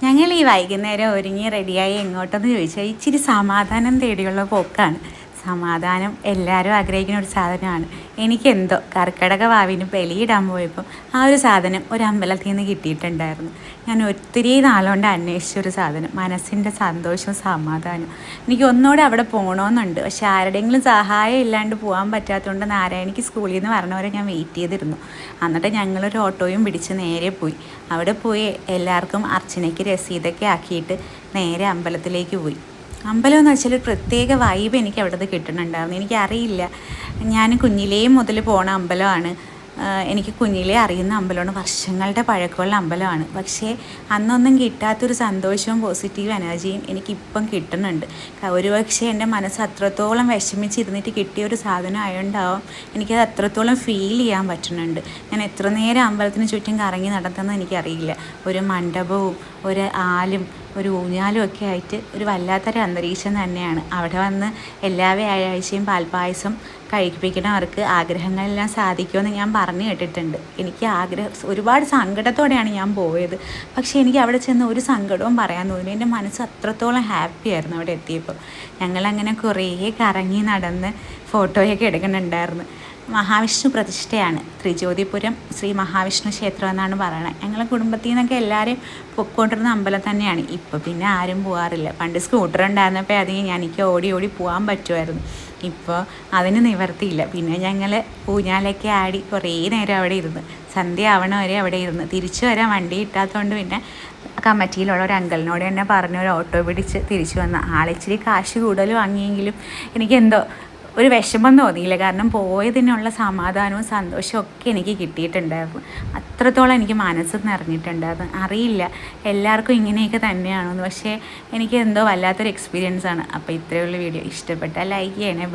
ഞങ്ങൾ ഈ വൈകുന്നേരം ഒരുങ്ങി റെഡിയായി എങ്ങോട്ടെന്ന് ചോദിച്ചാൽ ഇച്ചിരി സമാധാനം തേടിയുള്ള പോക്കാണ്. സമാധാനം എല്ലാവരും ആഗ്രഹിക്കുന്ന ഒരു സാധനമാണ്. എനിക്കെന്തോ കർക്കിടക വാവിന് ബലിയിടാൻ പോയപ്പോൾ ആ ഒരു സാധനം ഒരു അമ്പലത്തിൽ നിന്ന് കിട്ടിയിട്ടുണ്ടായിരുന്നു. ഞാൻ ഒത്തിരി നാളുകൊണ്ട് അന്വേഷിച്ചൊരു സാധനം, മനസ്സിൻ്റെ സന്തോഷവും സമാധാനവും. എനിക്ക് ഒന്നുകൂടെ അവിടെ പോകണമെന്നുണ്ട്. പക്ഷെ ആരുടെയെങ്കിലും സഹായം ഇല്ലാണ്ട് പോകാൻ പറ്റാത്തതുകൊണ്ട് നാരായണിക്ക് സ്കൂളിൽ നിന്ന് വരണവരെ ഞാൻ വെയിറ്റ് ചെയ്തിരുന്നു. എന്നിട്ട് ഞങ്ങളൊരു ഓട്ടോയും പിടിച്ച് നേരെ പോയി. അവിടെ പോയി എല്ലാവർക്കും അർച്ചനയ്ക്ക് രസീതൊക്കെ ആക്കിയിട്ട് നേരെ അമ്പലത്തിലേക്ക് പോയി. അമ്പലം എന്ന് വെച്ചാൽ ഒരു പ്രത്യേക വൈബ് എനിക്ക് അവിടുന്ന് കിട്ടുന്നുണ്ടായിരുന്നു. എനിക്കറിയില്ല, ഞാൻ കുഞ്ഞിലേ മുതൽ പോണ അമ്പലമാണ്. എനിക്ക് കുഞ്ഞിലേ അറിയുന്ന അമ്പലമാണ്, വർഷങ്ങളുടെ പഴക്കമുള്ള അമ്പലമാണ്. പക്ഷേ അന്നൊന്നും കിട്ടാത്തൊരു സന്തോഷവും പോസിറ്റീവ് എനർജിയും എനിക്കിപ്പം കിട്ടുന്നുണ്ട്. ഒരുപക്ഷെ എൻ്റെ മനസ്സ് അത്രത്തോളം വിഷമിച്ചിരുന്നിട്ട് കിട്ടിയൊരു സാധനം ആയതുകൊണ്ടാവും എനിക്കത് അത്രത്തോളം ഫീൽ ചെയ്യാൻ പറ്റുന്നുണ്ട്. ഞാൻ എത്ര നേരം അമ്പലത്തിന് ചുറ്റും കറങ്ങി നടത്തുന്നത് എനിക്കറിയില്ല. ഒരു മണ്ഡപവും ഒരു ആലും ഒരു ഊഞ്ഞാലും ഒക്കെ ആയിട്ട് ഒരു വല്ലാത്തൊരു അന്തരീക്ഷം തന്നെയാണ്. അവിടെ വന്ന് എല്ലാ വ്യാഴാഴ്ചയും പാൽപ്പായസം കഴിപ്പിക്കണവർക്ക് ആഗ്രഹങ്ങളെല്ലാം സാധിക്കുമെന്ന് ഞാൻ പറഞ്ഞു കേട്ടിട്ടുണ്ട്. എനിക്ക് ഒരുപാട് സങ്കടത്തോടെയാണ് ഞാൻ പോയത്. പക്ഷേ എനിക്ക് അവിടെ ചെന്ന് ഒരു സങ്കടവും പറയാൻ തോന്നി. എൻ്റെ മനസ്സ് അത്രത്തോളം ഹാപ്പി ആയിരുന്നു അവിടെ എത്തിയപ്പോൾ. ഞങ്ങളങ്ങനെ കുറേ കറങ്ങി നടന്ന് ഫോട്ടോയൊക്കെ എടുക്കുന്നുണ്ടായിരുന്നു. മഹാവിഷ്ണു പ്രതിഷ്ഠയാണ്. ത്രിജ്യോതിപുരം ശ്രീ മഹാവിഷ്ണു ക്ഷേത്രം എന്നാണ് പറയുന്നത്. ഞങ്ങളെ കുടുംബത്തിൽ നിന്നൊക്കെ എല്ലാവരും പൊയ്ക്കൊണ്ടിരുന്ന അമ്പലം തന്നെയാണ്. ഇപ്പോൾ പിന്നെ ആരും പോകാറില്ല. പണ്ട് സ്കൂട്ടർ ഉണ്ടായിരുന്നപ്പോൾ എനിക്ക് ഓടി ഓടി പോകാൻ പറ്റുമായിരുന്നു. ഇപ്പോൾ അതിന് നിവർത്തിയില്ല. പിന്നെ ഞങ്ങൾ ഊഞ്ഞാലൊക്കെ ആടി കുറേ നേരം അവിടെ ഇരുന്ന് സന്ധ്യ ആവണ വരെ അവിടെ ഇരുന്ന് തിരിച്ചു വരാൻ വണ്ടി കിട്ടാത്തതുകൊണ്ട് പിന്നെ കമ്മിറ്റിയിലുള്ള ഒരു അങ്കിളിനോട് തന്നെ പറഞ്ഞ് ഒരു ഓട്ടോ പിടിച്ച് തിരിച്ചു വന്ന. ആളിച്ചിരി കാശ് കൂടുതൽ വാങ്ങിയെങ്കിലും എനിക്കെന്തോ ഒരു വിഷമം തോന്നിയില്ല. കാരണം പോയതിനുള്ള സമാധാനവും സന്തോഷവും ഒക്കെ എനിക്ക് കിട്ടിയിട്ടുണ്ടായിരുന്നു. അത്രത്തോളം എനിക്ക് മനസ്സ് നിറഞ്ഞിട്ടുണ്ടായിരുന്നു. അറിയില്ല എല്ലാവർക്കും ഇങ്ങനെയൊക്കെ തന്നെയാണെന്ന്, പക്ഷേ എനിക്ക് എന്തോ വല്ലാത്തൊരു എക്സ്പീരിയൻസാണ്. അപ്പോൾ ഇത്രയുള്ള വീഡിയോ ഇഷ്ടപ്പെട്ടാൽ ലൈക്ക് ചെയ്യണേ.